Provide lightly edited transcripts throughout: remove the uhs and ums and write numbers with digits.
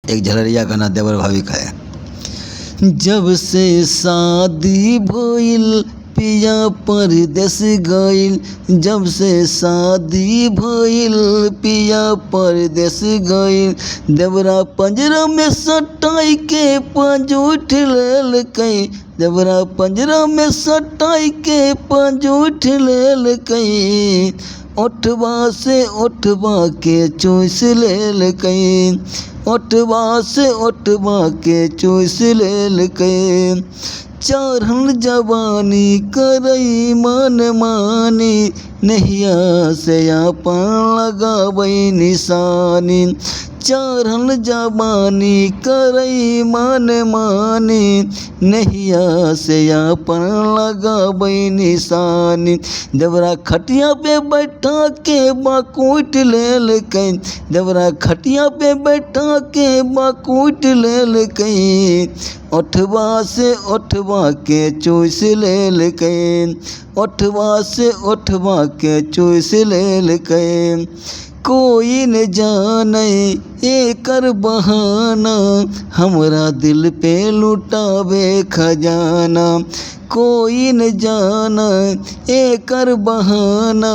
एक झलरिया गाना देवर भाभी का है। जब से शादी भइल पिया परदेस गइल, जब से शादी भइल पिया परदेस गइल, देवरा पंजरा में सटाई के पंजूठ लेल कई, देवरा पंजरा में सटाई के पंजूठ लेल कई, ओठवा से ओठवा के चूस लेल कई, ओठवा से ओठवा के चूस लेल कई, चढ़ल जवानी करई मन मानी, नहिया से आपन लगावई निशानी, चढ़ल जवानी करई मन मानी, नहिया से आपन लगावई निशानी, देवरा खटिया पे बैठा के बाकूट लेल कई, देवरा खटिया पे बैठा के बाकूट लेल कई, ओठवा से ओठवा के चूस लेल कई, ओठवा से ओठवा के चूस लेल कई, कोई न जाने एकर बहाना, हमरा दिल पे लुटावे खजाना, कोई न जाना एकर बहाना,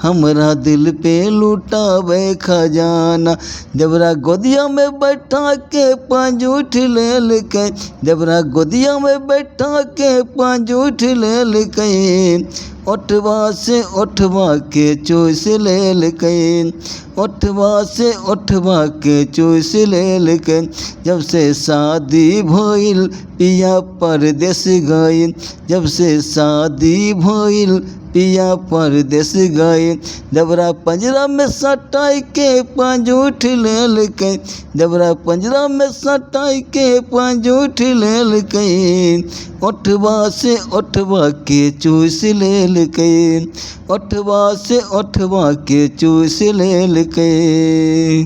हमरा दिल पे लुटावे खजाना, देवरा गोदिया में बैठा के पंजूठ लेल कई, देवरा गोदिया में बैठा के पंजूठ लेल कई, ओठवा से ओठवा के चूस लेल कई, ओठवा से ओठवा के चूस लेल कई, जब से शादी भइल पिया परदेस गइल, जब से शादी भइल पिया परदेस गइल, देवरा पंजरा में सटाई के पंजूठ लेल कई, देवरा पंजरा में सटाई के पंजूठ लेल कई, ओठवा से ओठवा के चूस लेल कई, ओठवा से ओठवा के चूस लेल कई।